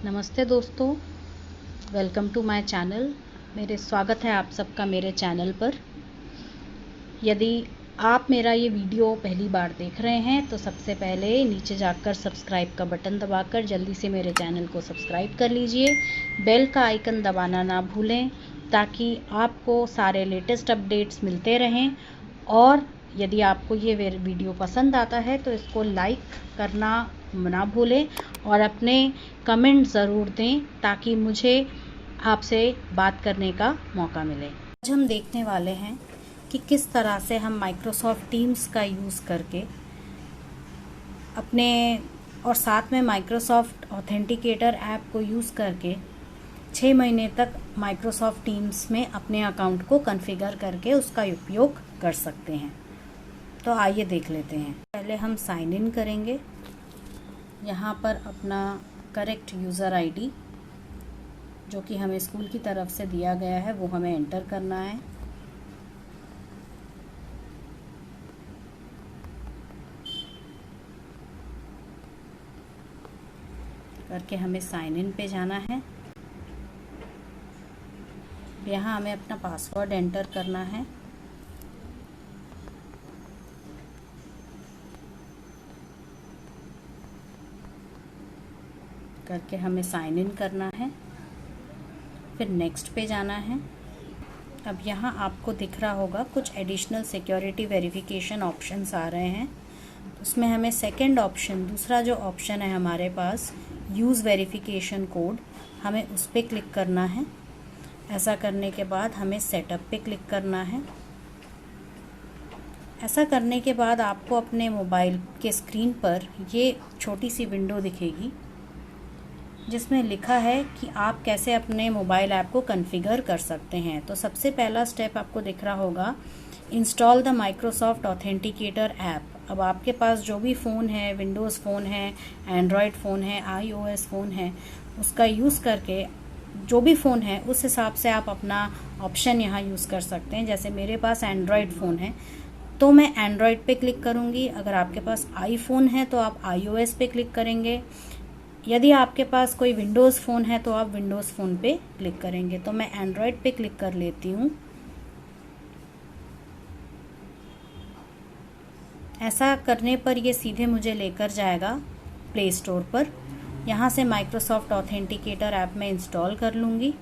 नमस्ते दोस्तों, welcome to my channel. मेरे स्वागत है आप सबका मेरे चैनल पर। यदि आप मेरा ये वीडियो पहली बार देख रहे हैं तो सबसे पहले नीचे जाकर सब्सक्राइब का बटन दबाकर जल्दी से मेरे चैनल को सब्सक्राइब कर लीजिए। बेल का आइकन दबाना ना भूलें ताकि आपको सारे लेटेस्ट अपडेट्स मिलते रहें। और यदि आपको ये वीडियो पसंद आता है तो इसको लाइक करना ना भूलें और अपने कमेंट ज़रूर दें ताकि मुझे आपसे बात करने का मौका मिले। आज हम देखने वाले हैं कि किस तरह से हम माइक्रोसॉफ्ट टीम्स का यूज़ करके अपने और साथ में माइक्रोसॉफ्ट ऑथेंटिकेटर ऐप को यूज़ करके 6 महीने तक माइक्रोसॉफ्ट टीम्स में अपने अकाउंट को कॉन्फ़िगर करके उसका उपयोग कर सकते हैं। तो आइए देख लेते हैं। पहले हम साइन इन करेंगे। यहाँ पर अपना करेक्ट यूज़र आईडी जो कि हमें स्कूल की तरफ से दिया गया है वो हमें एंटर करना है। करके हमें साइन इन पे जाना है। यहाँ हमें अपना पासवर्ड एंटर करना है। करके हमें साइन इन करना है, फिर नेक्स्ट पे जाना है। अब यहाँ आपको दिख रहा होगा कुछ एडिशनल सिक्योरिटी वेरिफिकेशन ऑप्शंस आ रहे हैं। उसमें हमें सेकंड ऑप्शन, दूसरा जो ऑप्शन है हमारे पास यूज़ वेरिफिकेशन कोड, हमें उस पर क्लिक करना है। ऐसा करने के बाद हमें सेटअप पे क्लिक करना है। ऐसा करने के बाद आपको अपने मोबाइल के स्क्रीन पर ये छोटी सी विंडो दिखेगी जिसमें लिखा है कि आप कैसे अपने मोबाइल ऐप को कॉन्फ़िगर कर सकते हैं। तो सबसे पहला स्टेप आपको दिख रहा होगा, install the Microsoft authenticator app. अब आपके पास जो भी फ़ोन है, विंडोज़ फ़ोन है, एंड्रॉयड फ़ोन है, iOS फ़ोन है, उसका यूज़ करके जो भी फ़ोन है उस हिसाब से आप अपना ऑप्शन यहाँ यूज़ कर सकते हैं। जैसे मेरे पास एंड्रॉयड फ़ोन है तो मैं एंड्रॉयड पे क्लिक करूँगी। अगर आपके पास आईफोन है तो आप iOS पे क्लिक करेंगे। यदि आपके पास कोई विंडोज़ फ़ोन है तो आप विंडोज़ फ़ोन पे क्लिक करेंगे। तो मैं एंड्रॉयड पे क्लिक कर लेती हूँ। ऐसा करने पर ये सीधे मुझे लेकर जाएगा प्ले स्टोर पर। यहाँ से माइक्रोसॉफ्ट ऑथेंटिकेटर ऐप में इंस्टॉल कर लूँगी।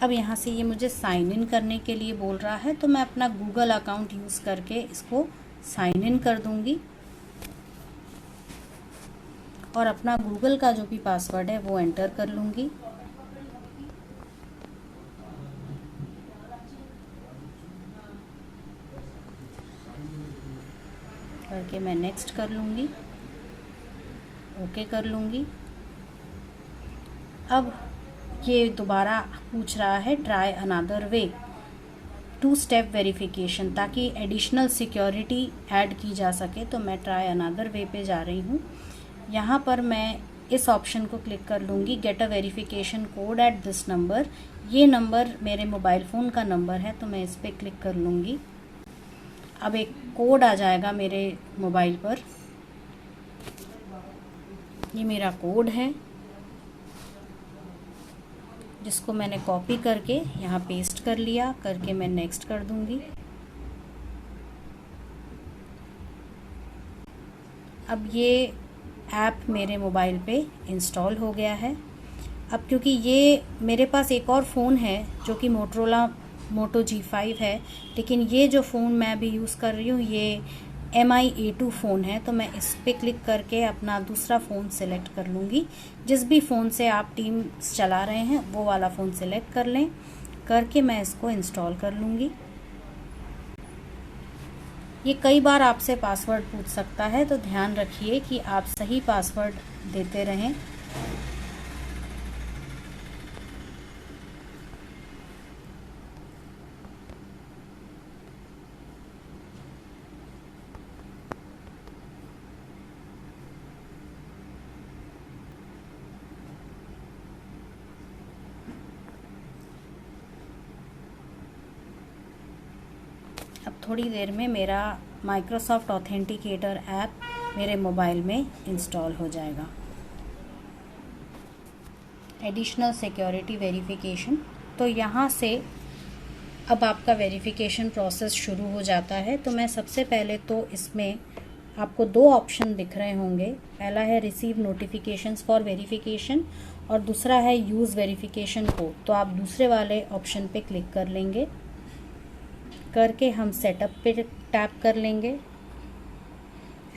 अब यहाँ से ये मुझे साइन इन करने के लिए बोल रहा है तो मैं अपना गूगल अकाउंट यूज़ करके इसको साइन इन कर दूंगी और अपना गूगल का जो भी पासवर्ड है वो एंटर कर लूँगी। करके मैं नेक्स्ट कर लूँगी, ओके कर लूँगी। अब ये दोबारा पूछ रहा है try another way, 2 step verification, ताकि एडिशनल सिक्योरिटी ऐड की जा सके। तो मैं ट्राई अनदर वे पे जा रही हूँ। यहाँ पर मैं इस ऑप्शन को क्लिक कर लूँगी, get a verification code at this number. ये नंबर मेरे मोबाइल फ़ोन का नंबर है तो मैं इस पर क्लिक कर लूँगी। अब एक कोड आ जाएगा मेरे मोबाइल पर। ये मेरा कोड है जिसको मैंने कॉपी करके यहाँ पेस्ट कर लिया। करके मैं नेक्स्ट कर दूँगी। अब ये ऐप मेरे मोबाइल पे इंस्टॉल हो गया है। अब क्योंकि ये मेरे पास एक और फ़ोन है जो कि मोटरोला मोटो G5 है, लेकिन ये जो फ़ोन मैं अभी यूज़ कर रही हूँ ये MI A2 फ़ोन है। तो मैं इस पर क्लिक करके अपना दूसरा फ़ोन सेलेक्ट कर लूँगी। जिस भी फ़ोन से आप टीम्स चला रहे हैं वो वाला फ़ोन सेलेक्ट कर लें। करके मैं इसको इंस्टॉल कर लूँगी। ये कई बार आपसे पासवर्ड पूछ सकता है तो ध्यान रखिए कि आप सही पासवर्ड देते रहें। अब थोड़ी देर में मेरा माइक्रोसॉफ्ट ऑथेंटिकेटर ऐप मेरे मोबाइल में इंस्टॉल हो जाएगा। एडिशनल सिक्योरिटी वेरिफिकेशन, तो यहाँ से अब आपका वेरिफिकेशन प्रोसेस शुरू हो जाता है। तो मैं सबसे पहले तो इसमें आपको दो ऑप्शन दिख रहे होंगे, पहला है रिसीव नोटिफिकेशंस फॉर वेरिफिकेशन और दूसरा है यूज़ वेरिफिकेशन कोड। तो आप दूसरे वाले ऑप्शन पे क्लिक कर लेंगे, करके हम सेटअप पे टैप कर लेंगे।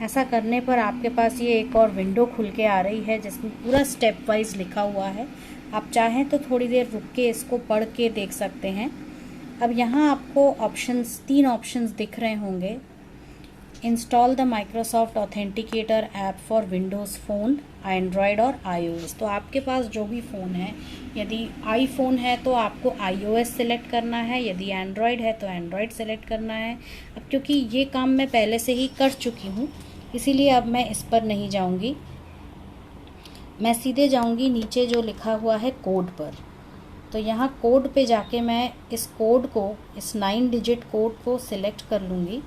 ऐसा करने पर आपके पास ये एक और विंडो खुल के आ रही है जिसमें पूरा स्टेप वाइज लिखा हुआ है। आप चाहें तो थोड़ी देर रुक के इसको पढ़ के देख सकते हैं। अब यहाँ आपको तीन ऑप्शंस दिख रहे होंगे। Install the Microsoft authenticator app for Windows phone, Android और iOS। तो आपके पास जो भी फ़ोन है, यदि आईफोन है तो आपको iOS सेलेक्ट करना है, यदि एंड्रॉयड है तो एंड्रॉयड सेलेक्ट करना है। अब क्योंकि ये काम मैं पहले से ही कर चुकी हूँ, इसीलिए अब मैं इस पर नहीं जाऊँगी, मैं सीधे जाऊँगी नीचे जो लिखा हुआ है कोड पर। तो यहाँ कोड पे जाके मैं इस कोड को, इस 9 डिजिट कोड को सिलेक्ट कर लूँगी,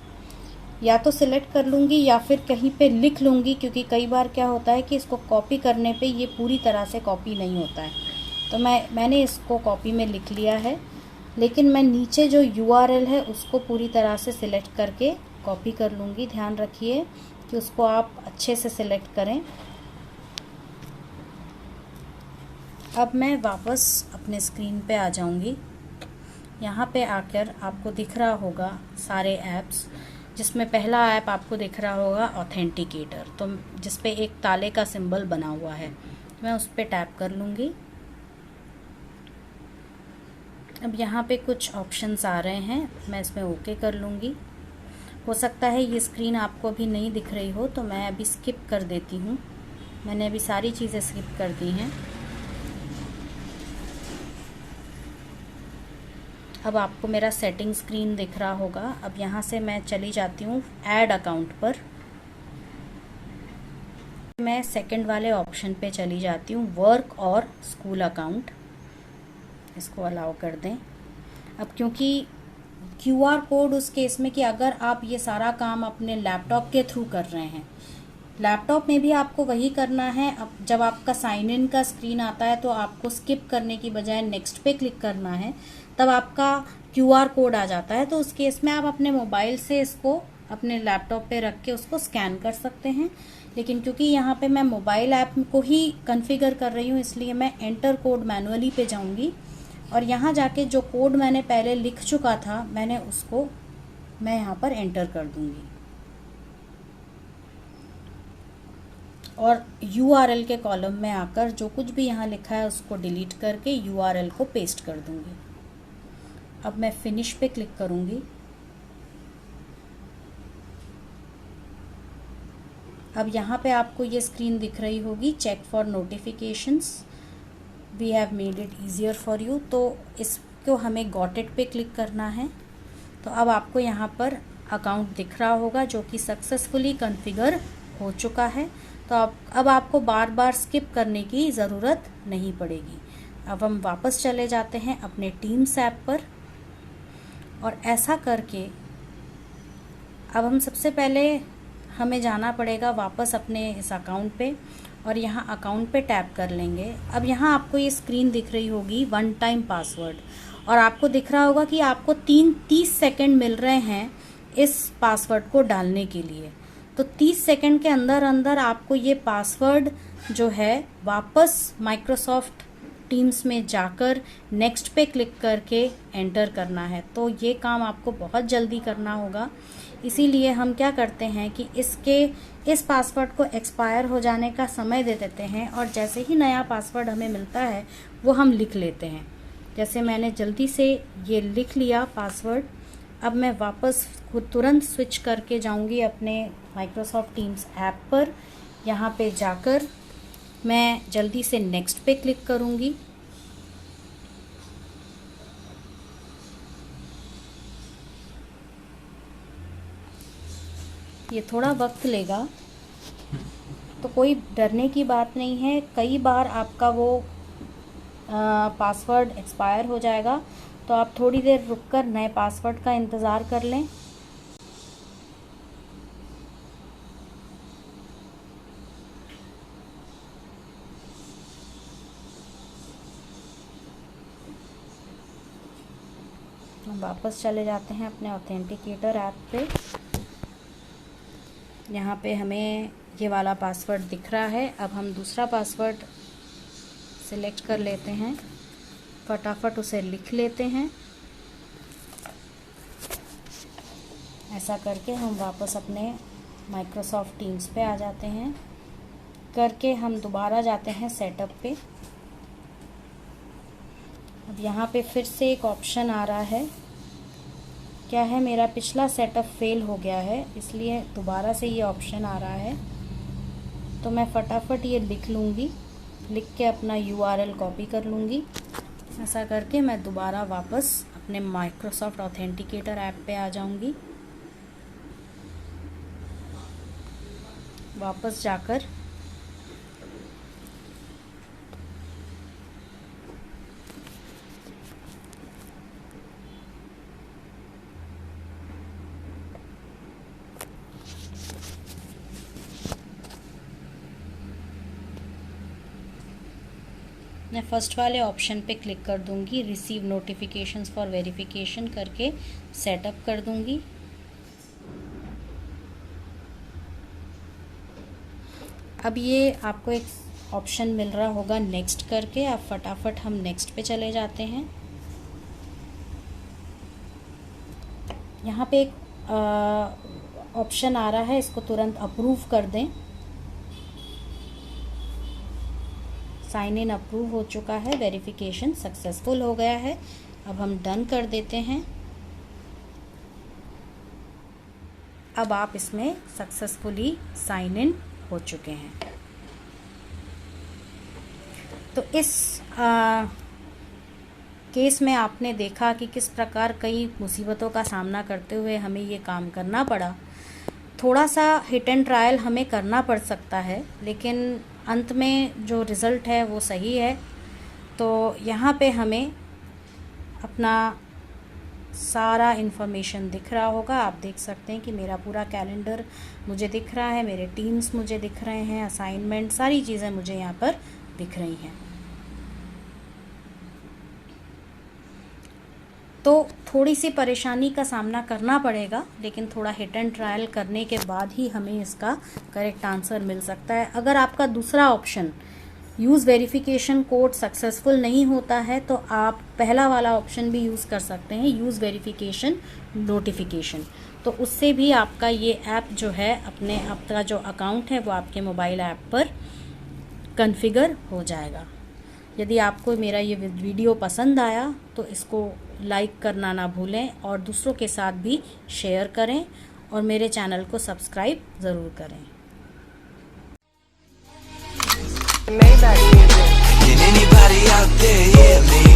या तो सिलेक्ट कर लूँगी या फिर कहीं पे लिख लूँगी, क्योंकि कई बार क्या होता है कि इसको कॉपी करने पे ये पूरी तरह से कॉपी नहीं होता है। तो मैंने इसको कॉपी में लिख लिया है, लेकिन मैं नीचे जो URL है उसको पूरी तरह से सिलेक्ट करके कॉपी कर लूँगी। ध्यान रखिए कि उसको आप अच्छे से सिलेक्ट करें। अब मैं वापस अपने स्क्रीन पे आ जाऊँगी। यहाँ पे आकर आपको दिख रहा होगा सारे ऐप्स, जिसमें पहला ऐप आपको दिख रहा होगा ऑथेंटिकेटर, तो जिस पे एक ताले का सिंबल बना हुआ है, मैं उस पर टैप कर लूँगी। अब यहाँ पे कुछ ऑप्शंस आ रहे हैं, मैं इसमें ओके कर लूँगी। हो सकता है ये स्क्रीन आपको अभी नहीं दिख रही हो, तो मैं अभी स्किप कर देती हूँ। मैंने अभी सारी चीज़ें स्किप कर दी हैं। अब आपको मेरा सेटिंग स्क्रीन दिख रहा होगा। अब यहाँ से मैं चली जाती हूँ ऐड अकाउंट पर। मैं सेकंड वाले ऑप्शन पे चली जाती हूँ, वर्क और स्कूल अकाउंट, इसको अलाउ कर दें। अब क्योंकि QR कोड उस केस में कि अगर आप ये सारा काम अपने लैपटॉप के थ्रू कर रहे हैं, लैपटॉप में भी आपको वही करना है। अब जब आपका साइन इन का स्क्रीन आता है तो आपको स्किप करने की बजाय नेक्स्ट पे क्लिक करना है, तब आपका QR कोड आ जाता है। तो उस केस में आप अपने मोबाइल से इसको अपने लैपटॉप पे रख के उसको स्कैन कर सकते हैं। लेकिन क्योंकि यहाँ पे मैं मोबाइल ऐप को ही कॉन्फ़िगर कर रही हूँ, इसलिए मैं एंटर कोड मैनुअली पे जाऊँगी और यहाँ जाके जो कोड मैंने पहले लिख चुका था, मैं यहाँ पर एंटर कर दूँगी और URL के कॉलम में आकर जो कुछ भी यहाँ लिखा है उसको डिलीट करके URL को पेस्ट कर दूँगी। अब मैं फिनिश पे क्लिक करूँगी। अब यहाँ पे आपको ये स्क्रीन दिख रही होगी, check for notifications, we have made it easier for you. तो इसको हमें गॉट इट पे क्लिक करना है। तो अब आपको यहाँ पर अकाउंट दिख रहा होगा जो कि सक्सेसफुली कॉन्फ़िगर हो चुका है। तो अब आपको बार बार स्किप करने की ज़रूरत नहीं पड़ेगी। अब हम वापस चले जाते हैं अपने टीम्स ऐप पर और ऐसा करके अब हम सबसे पहले हमें जाना पड़ेगा वापस अपने इस अकाउंट पे और यहाँ अकाउंट पे टैप कर लेंगे। अब यहाँ आपको ये स्क्रीन दिख रही होगी वन टाइम पासवर्ड और आपको दिख रहा होगा कि आपको 30 सेकंड मिल रहे हैं इस पासवर्ड को डालने के लिए। तो 30 सेकंड के अंदर अंदर आपको ये पासवर्ड जो है वापस माइक्रोसॉफ्ट टीम्स में जाकर नेक्स्ट पे क्लिक करके एंटर करना है। तो ये काम आपको बहुत जल्दी करना होगा। इसीलिए हम क्या करते हैं कि इस पासवर्ड को एक्सपायर हो जाने का समय दे देते हैं और जैसे ही नया पासवर्ड हमें मिलता है वो हम लिख लेते हैं। जैसे मैंने जल्दी से ये लिख लिया पासवर्ड। अब मैं वापस तुरंत स्विच करके जाऊंगी अपने माइक्रोसॉफ्ट टीम्स ऐप पर। यहाँ पे जाकर मैं जल्दी से नेक्स्ट पे क्लिक करूंगी। ये थोड़ा वक्त लेगा, तो कोई डरने की बात नहीं है। कई बार आपका वो पासवर्ड एक्सपायर हो जाएगा, तो आप थोड़ी देर रुककर नए पासवर्ड का इंतज़ार कर लें। हम वापस चले जाते हैं अपने ऑथेंटिकेटर ऐप पे। यहाँ पे हमें ये वाला पासवर्ड दिख रहा है। अब हम दूसरा पासवर्ड सिलेक्ट कर लेते हैं, फटाफट उसे लिख लेते हैं। ऐसा करके हम वापस अपने माइक्रोसॉफ्ट टीम्स पे आ जाते हैं। करके हम दोबारा जाते हैं सेटअप पे। अब यहाँ पे फिर से एक ऑप्शन आ रहा है, क्या है, मेरा पिछला सेटअप फेल हो गया है, इसलिए दोबारा से ये ऑप्शन आ रहा है। तो मैं फटाफट ये लिख लूँगी, लिख के अपना URL कॉपी कर लूँगी। ऐसा करके मैं दोबारा वापस अपने माइक्रोसॉफ्ट ऑथेंटिकेटर ऐप पे आ जाऊँगी। वापस जाकर मैं फर्स्ट वाले ऑप्शन पे क्लिक कर दूंगी, रिसीव नोटिफिकेशंस फॉर वेरिफिकेशन करके सेटअप कर दूंगी। अब ये आपको एक ऑप्शन मिल रहा होगा नेक्स्ट करके, आप फटाफट हम नेक्स्ट पे चले जाते हैं। यहाँ पे एक ऑप्शन आ रहा है, इसको तुरंत अप्रूव कर दें। साइन इन अप्रूव हो चुका है, वेरिफिकेशन सक्सेसफुल हो गया है। अब हम डन कर देते हैं। अब आप इसमें सक्सेसफुली साइन इन हो चुके हैं। तो इस केस में आपने देखा कि किस प्रकार कई मुसीबतों का सामना करते हुए हमें ये काम करना पड़ा। थोड़ा सा हिट एंड ट्रायल हमें करना पड़ सकता है, लेकिन अंत में जो रिज़ल्ट है वो सही है। तो यहाँ पे हमें अपना सारा इन्फॉर्मेशन दिख रहा होगा। आप देख सकते हैं कि मेरा पूरा कैलेंडर मुझे दिख रहा है, मेरे टीम्स मुझे दिख रहे हैं, असाइनमेंट, सारी चीज़ें मुझे यहाँ पर दिख रही हैं। तो थोड़ी सी परेशानी का सामना करना पड़ेगा, लेकिन थोड़ा हिट एंड ट्रायल करने के बाद ही हमें इसका करेक्ट आंसर मिल सकता है। अगर आपका दूसरा option use verification code successful नहीं होता है तो आप पहला वाला ऑप्शन भी यूज़ कर सकते हैं, यूज़ वेरिफिकेशन नोटिफिकेशन। तो उससे भी आपका ये ऐप जो है, अपने आपका जो अकाउंट है वो आपके मोबाइल ऐप पर कॉन्फ़िगर हो जाएगा। यदि आपको मेरा ये वीडियो पसंद आया तो इसको लाइक करना ना भूलें और दूसरों के साथ भी शेयर करें और मेरे चैनल को सब्सक्राइब ज़रूर करें। Can anybody out there hear me?